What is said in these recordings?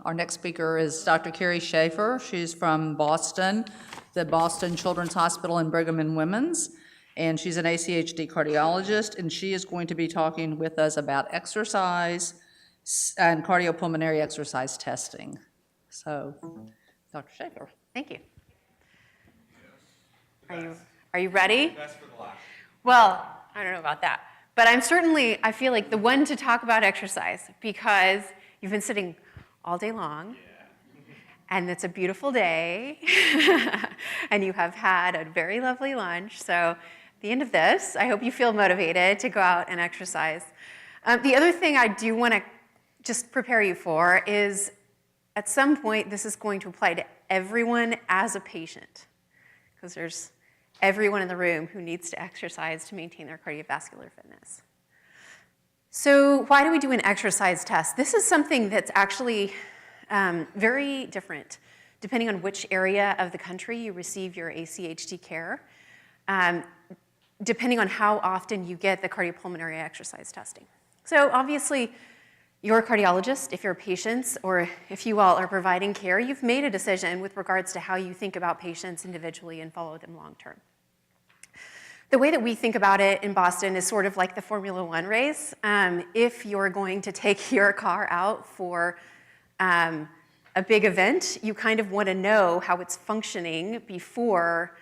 Our next speaker is Dr. Keri Shafer. She's from Boston, the Boston Children's Hospital and Brigham and Women's, and she's an ACHD cardiologist, and she is going to be talking with us about exercise and cardiopulmonary exercise testing. So, Dr. Shafer. Thank you. Are you ready? Well, I don't know about that, but I feel like the one to talk about exercise because you've been sitting all day long, and it's a beautiful day, and you have had a very lovely lunch. So at the end of this, I hope you feel motivated to go out and exercise. The other thing I do want to just prepare you for is at some point, this is going to apply to everyone as a patient, because there's everyone in the room who needs to exercise to maintain their cardiovascular fitness. So why do we do an exercise test? This is something that's actually very different depending on which area of the country you receive your ACHD care, depending on how often you get the cardiopulmonary exercise testing. So obviously, you're a cardiologist, if you're patients, or if you all are providing care, you've made a decision with regards to how you think about patients individually and follow them long term. The way that we think about it in Boston is sort of like the Formula One race. If you're going to take your car out for a big event, you kind of want to know how it's functioning before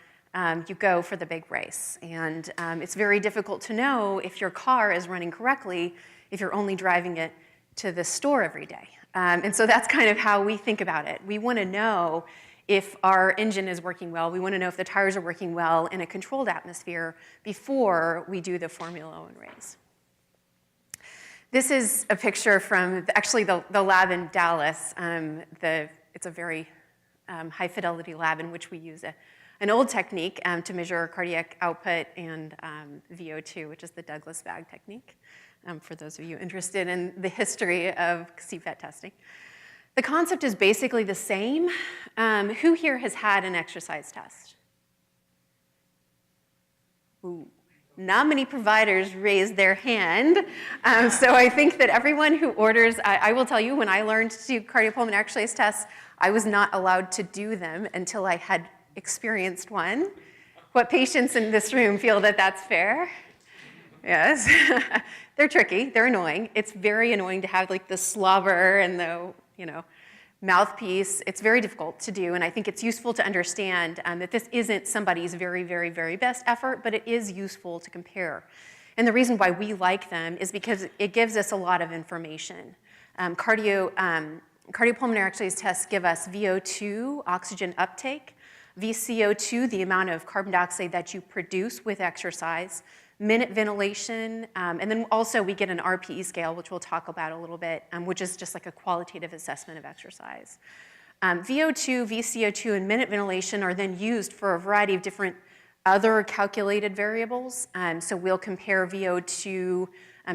you go for the big race. And it's very difficult to know if your car is running correctly if you're only driving it to the store every day. And so that's kind of how we think about it. We want to know if our engine is working well. We want to know if the tires are working well in a controlled atmosphere before we do the Formula One race. This is a picture from actually the lab in Dallas. It's a very high fidelity lab in which we use an old technique to measure cardiac output and VO2, which is the Douglas bag technique, for those of you interested in the history of CPET testing. The concept is basically the same. Who here has had an exercise test? Ooh. Not many providers raised their hand. So I think that everyone who orders, I will tell you, when I learned to do cardiopulmonary exercise tests, I was not allowed to do them until I had experienced one. What patients in this room feel that that's fair? Yes. They're tricky, they're annoying. It's very annoying to have like the slobber and the, mouthpiece. It's very difficult to do, and I think it's useful to understand that this isn't somebody's very, very, very best effort, but it is useful to compare. And the reason why we like them is because it gives us a lot of information. Cardiopulmonary exercise tests give us VO2, oxygen uptake, VCO2, the amount of carbon dioxide that you produce with exercise, minute ventilation, and then also we get an RPE scale, which we'll talk about a little bit, which is just like a qualitative assessment of exercise. VO2, VCO2, and minute ventilation are then used for a variety of different other calculated variables. So we'll compare VO2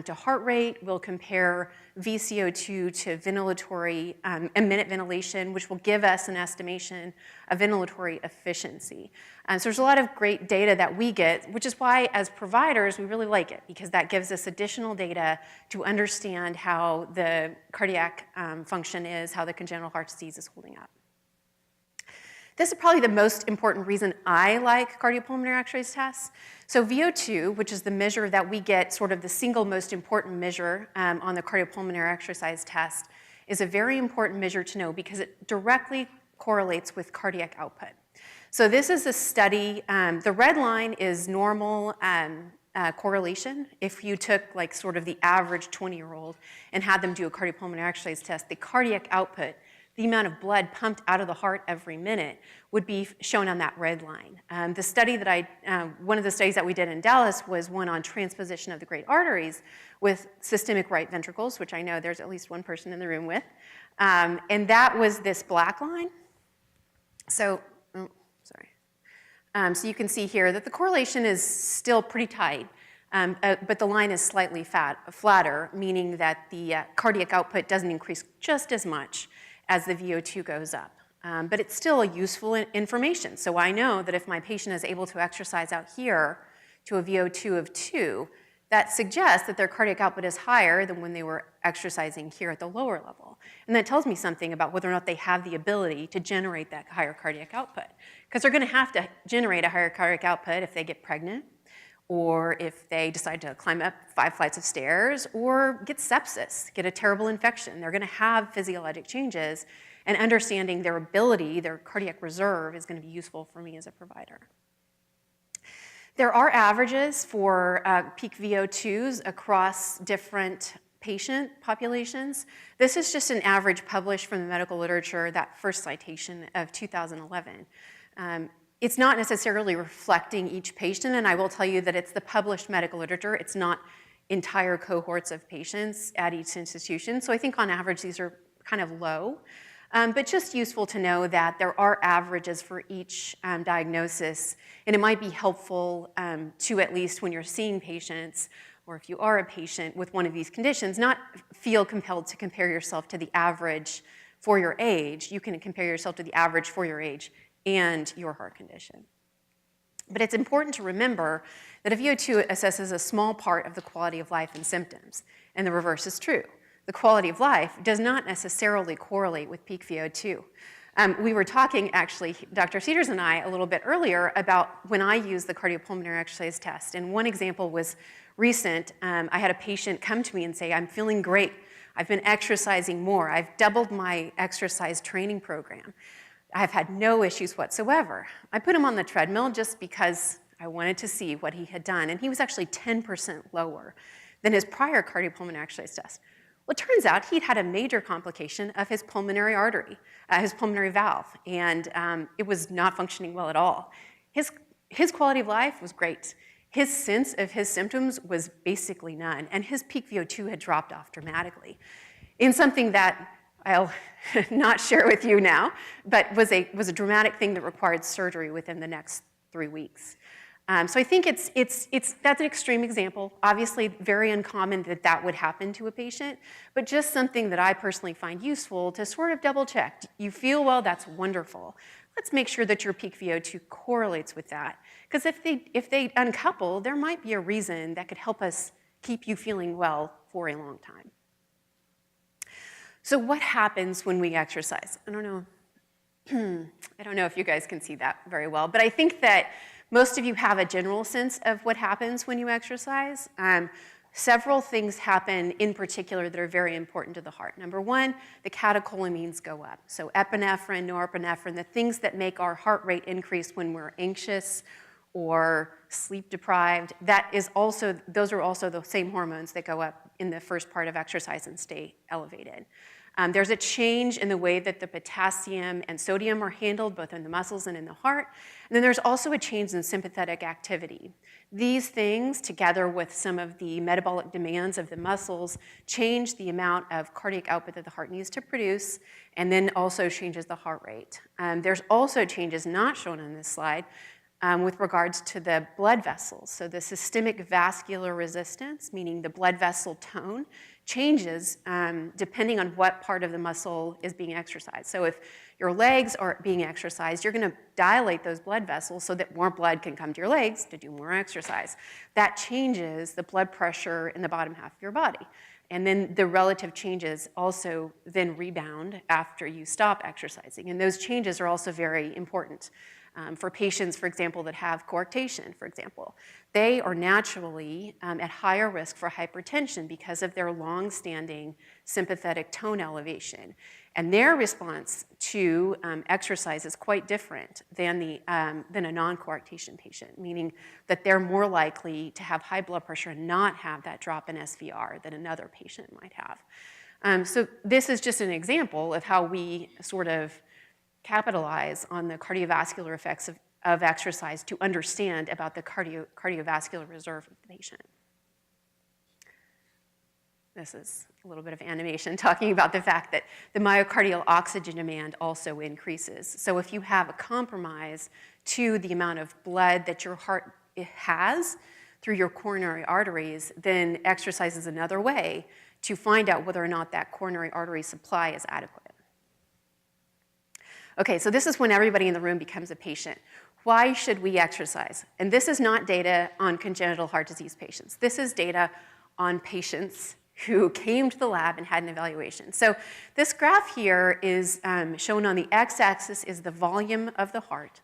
to heart rate, we'll compare VCO2 to ventilatory and minute ventilation, which will give us an estimation of ventilatory efficiency. So there's a lot of great data that we get, which is why as providers we really like it, because that gives us additional data to understand how the cardiac function is, how the congenital heart disease is holding up. This is probably the most important reason I like cardiopulmonary exercise tests. So VO2, which is the measure that we get, sort of the single most important measure on the cardiopulmonary exercise test, is a very important measure to know because it directly correlates with cardiac output. So this is a study, the red line is normal correlation. If you took like sort of the average 20-year-old and had them do a cardiopulmonary exercise test, the cardiac output, the amount of blood pumped out of the heart every minute, would be shown on that red line. The study that one of the studies that we did in Dallas was one on transposition of the great arteries with systemic right ventricles, which I know there's at least one person in the room with. And that was this black line. So, so you can see here that the correlation is still pretty tight, but the line is slightly flatter, meaning that the cardiac output doesn't increase just as much as the VO2 goes up. But it's still useful information. So I know that if my patient is able to exercise out here to a VO2 of 2, that suggests that their cardiac output is higher than when they were exercising here at the lower level. And that tells me something about whether or not they have the ability to generate that higher cardiac output. Because they're going to have to generate a higher cardiac output if they get pregnant, or if they decide to climb up 5 flights of stairs, or get sepsis, get a terrible infection. They're going to have physiologic changes, and understanding their ability, their cardiac reserve, is going to be useful for me as a provider. There are averages for peak VO2s across different patient populations. This is just an average published from the medical literature, that first citation of 2011. It's not necessarily reflecting each patient, and I will tell you that it's the published medical literature. It's not entire cohorts of patients at each institution. So I think on average these are kind of low. But just useful to know that there are averages for each diagnosis, and it might be helpful to, at least when you're seeing patients, or if you are a patient with one of these conditions, not feel compelled to compare yourself to the average for your age. You can compare yourself to the average for your age and your heart condition. But it's important to remember that a VO2 assesses a small part of the quality of life and symptoms, and the reverse is true. The quality of life does not necessarily correlate with peak VO2. We were talking, actually, Dr. Cedars and I, a little bit earlier about when I use the cardiopulmonary exercise test. And one example was recent. I had a patient come to me and say, I'm feeling great. I've been exercising more. I've doubled my exercise training program. I've had no issues whatsoever. I put him on the treadmill just because I wanted to see what he had done. And he was actually 10% lower than his prior cardiopulmonary exercise test. Well, it turns out he'd had a major complication of his pulmonary artery, his pulmonary valve, and it was not functioning well at all. His quality of life was great. His sense of his symptoms was basically none, and his peak VO2 had dropped off dramatically in something that I'll not share with you now, but was a dramatic thing that required surgery within the next 3 weeks. So I think that's an extreme example. Obviously, very uncommon that would happen to a patient, but just something that I personally find useful to sort of double check. You feel well, that's wonderful. Let's make sure that your peak VO2 correlates with that. Because if they uncouple, there might be a reason that could help us keep you feeling well for a long time. So what happens when we exercise? I don't know if you guys can see that very well, but I think that most of you have a general sense of what happens when you exercise. Several things happen in particular that are very important to the heart. Number one, the catecholamines go up. So epinephrine, norepinephrine, the things that make our heart rate increase when we're anxious or sleep deprived, those are also the same hormones that go up in the first part of exercise and stay elevated. There's a change in the way that the potassium and sodium are handled, both in the muscles and in the heart. And then there's also a change in sympathetic activity. These things, together with some of the metabolic demands of the muscles, change the amount of cardiac output that the heart needs to produce, and then also changes the heart rate. There's also changes not shown on this slide with regards to the blood vessels. So the systemic vascular resistance, meaning the blood vessel tone, changes depending on what part of the muscle is being exercised. So if your legs are being exercised, you're going to dilate those blood vessels so that more blood can come to your legs to do more exercise. That changes the blood pressure in the bottom half of your body. And then the relative changes also then rebound after you stop exercising. And those changes are also very important. For patients, for example, that have coarctation, for example, they are naturally at higher risk for hypertension because of their long-standing sympathetic tone elevation. And their response to exercise is quite different than a non-coarctation patient, meaning that they're more likely to have high blood pressure and not have that drop in SVR that another patient might have. So this is just an example of how we sort of capitalize on the cardiovascular effects of exercise to understand about the cardiovascular reserve of the patient. This is a little bit of animation talking about the fact that the myocardial oxygen demand also increases. So if you have a compromise to the amount of blood that your heart has through your coronary arteries, then exercise is another way to find out whether or not that coronary artery supply is adequate. Okay, so this is when everybody in the room becomes a patient. Why should we exercise? And this is not data on congenital heart disease patients. This is data on patients who came to the lab and had an evaluation. So this graph here is shown on the x-axis is the volume of the heart,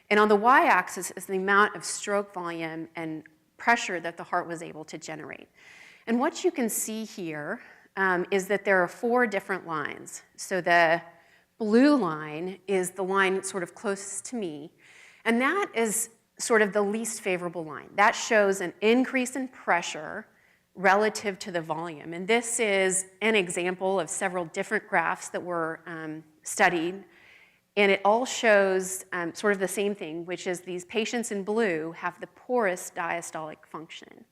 and on the y-axis is the amount of stroke volume and pressure that the heart was able to generate. And what you can see here is that there are 4 different lines. So the blue line is the line sort of closest to me, and that is sort of the least favorable line. That shows an increase in pressure relative to the volume. And this is an example of several different graphs that were studied. And it all shows sort of the same thing, which is these patients in blue have the poorest diastolic function.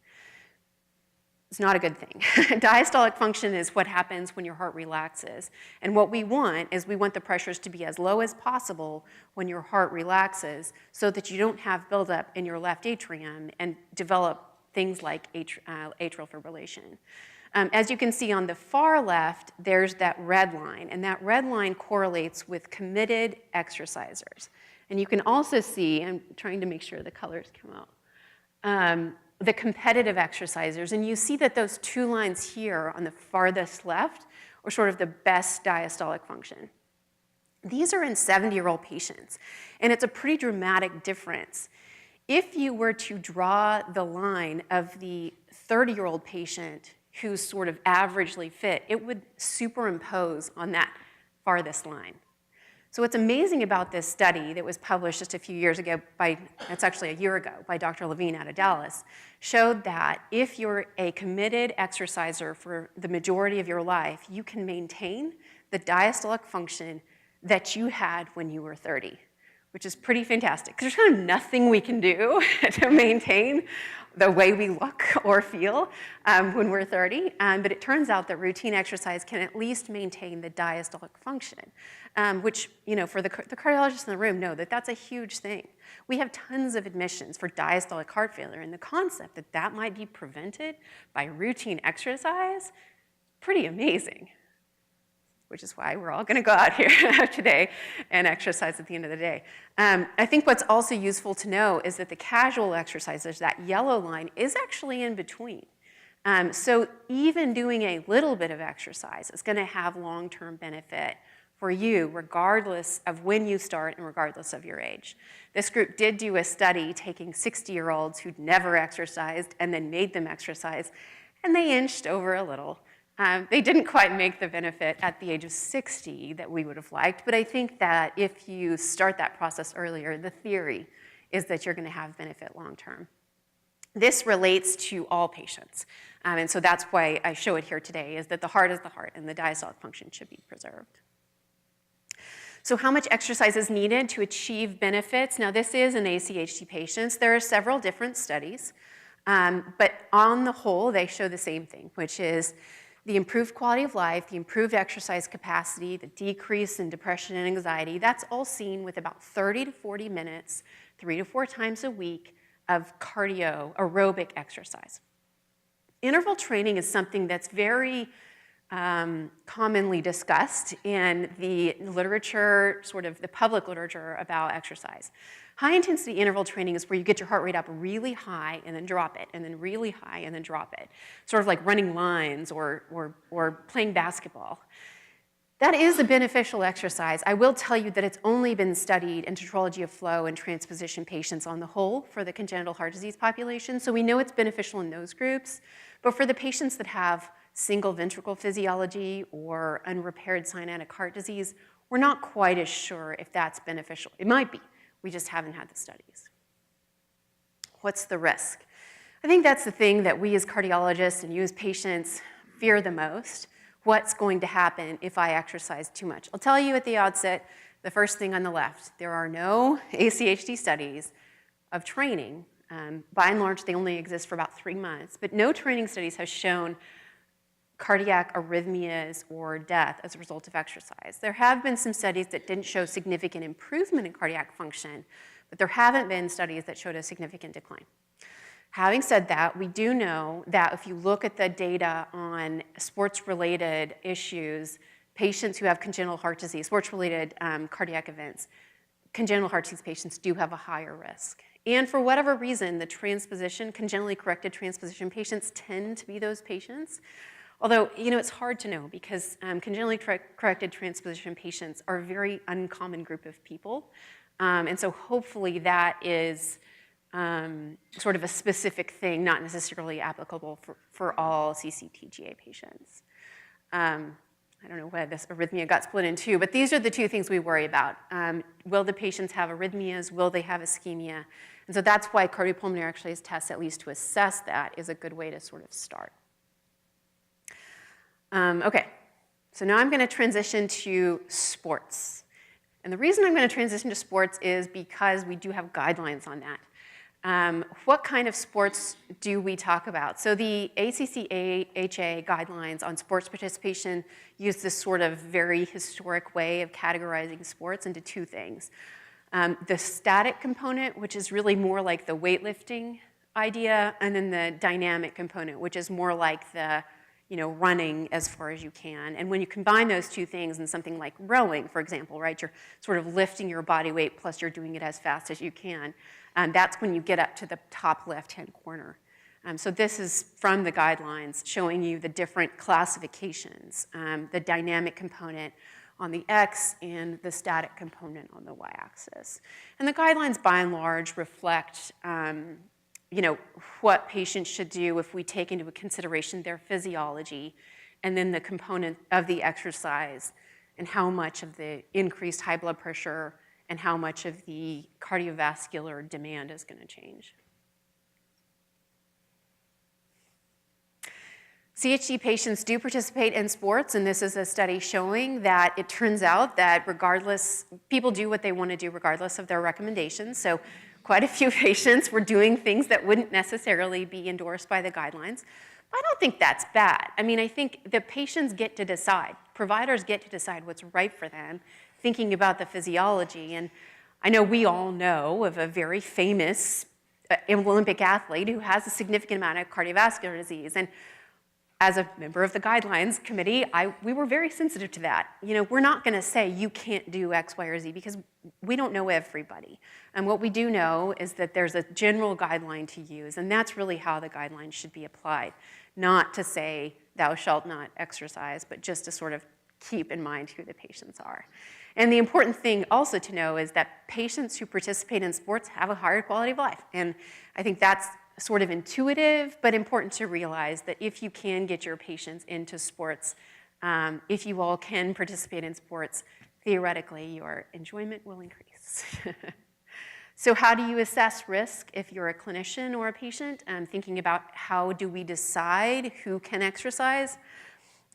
It's not a good thing. Diastolic function is what happens when your heart relaxes. And what we want is we want the pressures to be as low as possible when your heart relaxes so that you don't have buildup in your left atrium and develop things like atrial fibrillation. As you can see on the far left, there's that red line, and that red line correlates with committed exercisers. And you can also see, I'm trying to make sure the colors come out, the competitive exercisers, and you see that those 2 lines here on the farthest left are sort of the best diastolic function. These are in 70-year-old patients, and it's a pretty dramatic difference. If you were to draw the line of the 30-year-old patient who's sort of averagely fit, it would superimpose on that farthest line. So what's amazing about this study that was published just a few years ago it's actually a year ago, by Dr. Levine out of Dallas, showed that if you're a committed exerciser for the majority of your life, you can maintain the diastolic function that you had when you were 30, which is pretty fantastic, because there's kind of nothing we can do to maintain the way we look or feel when we're 30, but it turns out that routine exercise can at least maintain the diastolic function, which, for the cardiologists in the room know that that's a huge thing. We have tons of admissions for diastolic heart failure, and the concept that that might be prevented by routine exercise, pretty amazing. Which is why we're all going to go out here today and exercise at the end of the day. I think what's also useful to know is that the casual exercisers, that yellow line, is actually in between. So even doing a little bit of exercise is going to have long-term benefit for you, regardless of when you start and regardless of your age. This group did do a study taking 60-year-olds who'd never exercised and then made them exercise, and they inched over a little. They didn't quite make the benefit at the age of 60 that we would have liked, but I think that if you start that process earlier, the theory is that you're going to have benefit long term. This relates to all patients, and so that's why I show it here today, is that the heart is the heart and the diastolic function should be preserved. So how much exercise is needed to achieve benefits? Now this is in ACHD patients. There are several different studies, but on the whole, they show the same thing, which is the improved quality of life, the improved exercise capacity, the decrease in depression and anxiety. That's all seen with about 30 to 40 minutes, 3 to 4 times a week of aerobic exercise. Interval training is something that's very commonly discussed in the literature, sort of the public literature about exercise. High-intensity interval training is where you get your heart rate up really high and then drop it, and then really high and then drop it, sort of like running lines or playing basketball. That is a beneficial exercise. I will tell you that it's only been studied in tetralogy of flow and transposition patients on the whole for the congenital heart disease population, so we know it's beneficial in those groups. But for the patients that have single ventricle physiology or unrepaired cyanotic heart disease, we're not quite as sure if that's beneficial. It might be. We just haven't had the studies. What's the risk? I think that's the thing that we as cardiologists and you as patients fear the most. What's going to happen if I exercise too much? I'll tell you at the outset, the first thing on the left, there are no ACHD studies of training. By and large, they only exist for about 3 months, but no training studies have shown cardiac arrhythmias or death as a result of exercise. There have been some studies that didn't show significant improvement in cardiac function, but there haven't been studies that showed a significant decline. Having said that, we do know that if you look at the data on sports-related issues, patients who have congenital heart disease, sports-related cardiac events, congenital heart disease patients do have a higher risk. And for whatever reason, the transposition, congenitally corrected transposition patients tend to be those patients. Although, it's hard to know because congenitally corrected transposition patients are a very uncommon group of people. And so hopefully that is sort of a specific thing, not necessarily applicable for all CCTGA patients. I don't know why this arrhythmia got split in two, but these are the two things we worry about. Will the patients have arrhythmias? Will they have ischemia? And so that's why cardiopulmonary exercise tests, at least to assess that, is a good way to sort of start. Okay, so now I'm going to transition to sports. And the reason I'm going to transition to sports is because we do have guidelines on that. What kind of sports do we talk about? So the ACC/AHA guidelines on sports participation use this sort of very historic way of categorizing sports into two things. The static component, which is really more like the weightlifting idea, and then the dynamic component, which is more like the running as far as you can. And when you combine those two things in something like rowing, for example, right, you're sort of lifting your body weight plus you're doing it as fast as you can. That's when you get up to the top left-hand corner. So this is from the guidelines showing you the different classifications, the dynamic component on the X and the static component on the Y-axis. And the guidelines, by and large, reflect what patients should do if we take into consideration their physiology and then the component of the exercise and how much of the increased high blood pressure and how much of the cardiovascular demand is going to change. CHD patients do participate in sports, and this is a study showing that it turns out that people do what they want to do regardless of their recommendations. So quite a few patients were doing things that wouldn't necessarily be endorsed by the guidelines. I don't think that's bad. I mean, I think the patients get to decide. Providers get to decide what's right for them, thinking about the physiology. And I know we all know of a very famous Olympic athlete who has a significant amount of cardiovascular disease. And as a member of the guidelines committee, we were very sensitive to that. We're not going to say you can't do X, Y, or Z because we don't know everybody. And what we do know is that there's a general guideline to use, and that's really how the guidelines should be applied. Not to say thou shalt not exercise, but just to sort of keep in mind who the patients are. And the important thing also to know is that patients who participate in sports have a higher quality of life. And I think that's sort of intuitive, but important to realize that if you can get your patients into sports, if you all can participate in sports, theoretically your enjoyment will increase. So how do you assess risk if you're a clinician or a patient? Thinking about how do we decide who can exercise?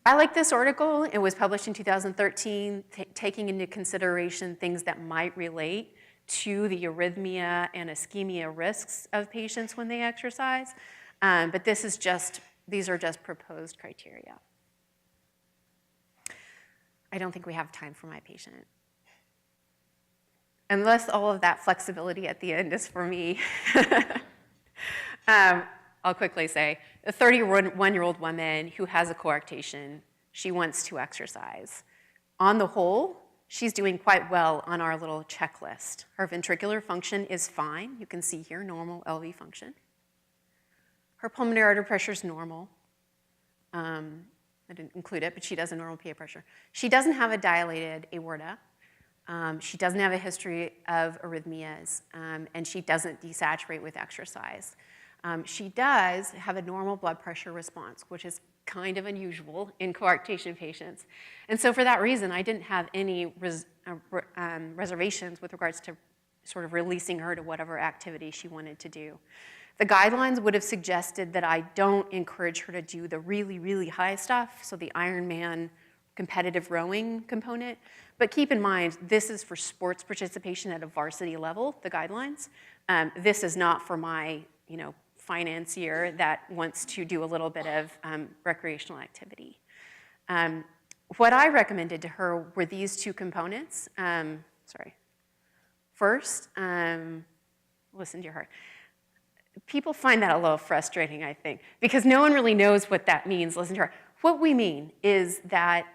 I like this article. It was published in 2013, taking into consideration things that might relate to the arrhythmia and ischemia risks of patients when they exercise. But these are just proposed criteria. I don't think we have time for my patient. Unless all of that flexibility at the end is for me. I'll quickly say, a 31-year-old woman who has a coarctation, she wants to exercise. On the whole, she's doing quite well on our little checklist. Her ventricular function is fine. You can see here, normal LV function. Her pulmonary artery pressure is normal. I didn't include it, but she does a normal PA pressure. She doesn't have a dilated aorta. She doesn't have a history of arrhythmias, and she doesn't desaturate with exercise. She does have a normal blood pressure response, which is kind of unusual in coarctation patients. And so for that reason, I didn't have any reservations with regards to sort of releasing her to whatever activity she wanted to do. The guidelines would have suggested that I don't encourage her to do the really, really high stuff, so the Ironman competitive rowing component. But keep in mind, this is for sports participation at a varsity level, the guidelines. This is not for my, financier that wants to do a little bit of recreational activity. What I recommended to her were these two components. First, listen to your heart. People find that a little frustrating, I think, because no one really knows what that means. Listen to her. What we mean is that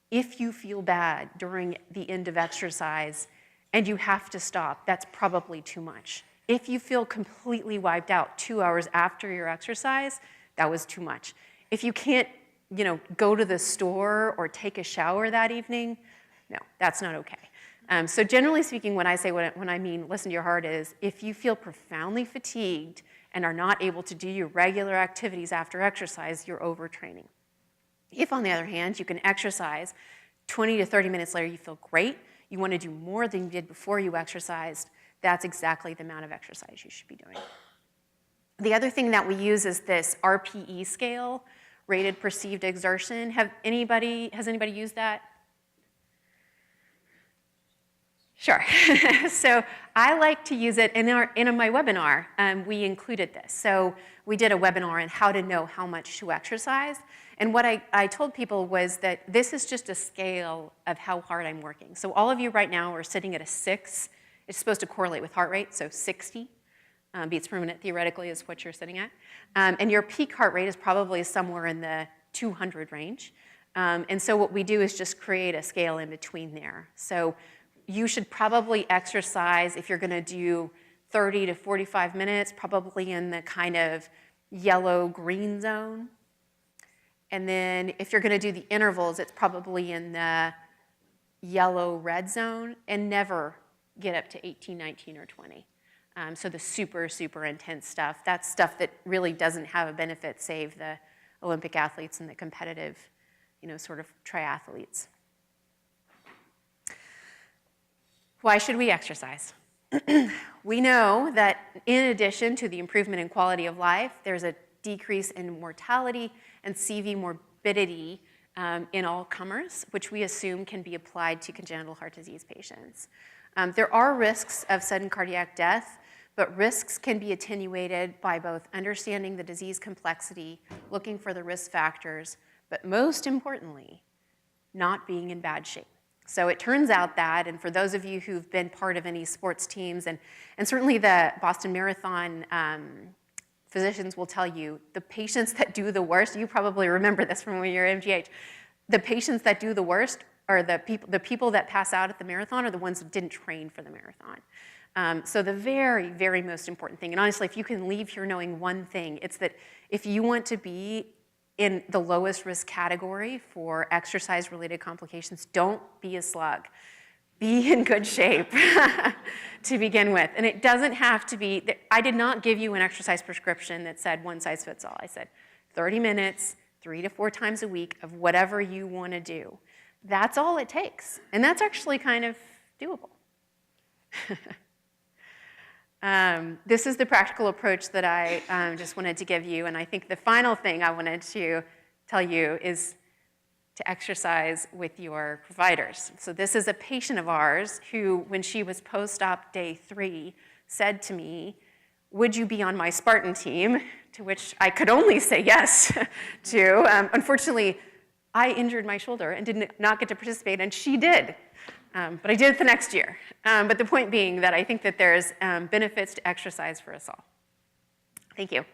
if you feel bad during the end of exercise and you have to stop, that's probably too much. If you feel completely wiped out 2 hours after your exercise, that was too much. If you can't, go to the store or take a shower that evening, no, that's not okay. So generally speaking, when I mean listen to your heart is, if you feel profoundly fatigued and are not able to do your regular activities after exercise, you're overtraining. If, on the other hand, you can exercise, 20 to 30 minutes later you feel great, you want to do more than you did before you exercised, that's exactly the amount of exercise you should be doing. The other thing that we use is this RPE scale, rated perceived exertion. Has anybody used that? Sure. So I like to use it in my webinar. We included this. So we did a webinar on how to know how much to exercise. And what I told people was that this is just a scale of how hard I'm working. So all of you right now are sitting at a 6. It's supposed to correlate with heart rate, so 60 beats per minute theoretically is what you're sitting at. And your peak heart rate is probably somewhere in the 200 range. And so what we do is just create a scale in between there. So you should probably exercise, if you're going to do 30 to 45 minutes, probably in the kind of yellow-green zone. And then if you're going to do the intervals, it's probably in the yellow-red zone, and never get up to 18, 19, or 20. So the super, super intense stuff, that's stuff that really doesn't have a benefit, save the Olympic athletes and the competitive, sort of triathletes. Why should we exercise? We know that in addition to the improvement in quality of life, there's a decrease in mortality and CV morbidity in all comers, which we assume can be applied to congenital heart disease patients. There are risks of sudden cardiac death, but risks can be attenuated by both understanding the disease complexity, looking for the risk factors, but most importantly, not being in bad shape. So it turns out that, and for those of you who've been part of any sports teams, and certainly the Boston Marathon physicians will tell you, the patients that do the worst, you probably remember this from when you were MGH, the patients that do the worst are the people that pass out at the marathon are the ones that didn't train for the marathon. So the very, very most important thing, and honestly, if you can leave here knowing one thing, it's that if you want to be in the lowest risk category for exercise-related complications, don't be a slug. Be in good shape to begin with. And it doesn't have to be, I did not give you an exercise prescription that said one size fits all. I said 30 minutes, 3 to 4 times a week of whatever you want to do. That's all it takes. And that's actually kind of doable. This is the practical approach that I just wanted to give you. And I think the final thing I wanted to tell you is to exercise with your providers. So this is a patient of ours who, when she was post-op day 3, said to me, "Would you be on my Spartan team?" To which I could only say yes to. Unfortunately, I injured my shoulder and did not get to participate, and she did. But I did it the next year. But the point being that I think that there's benefits to exercise for us all. Thank you.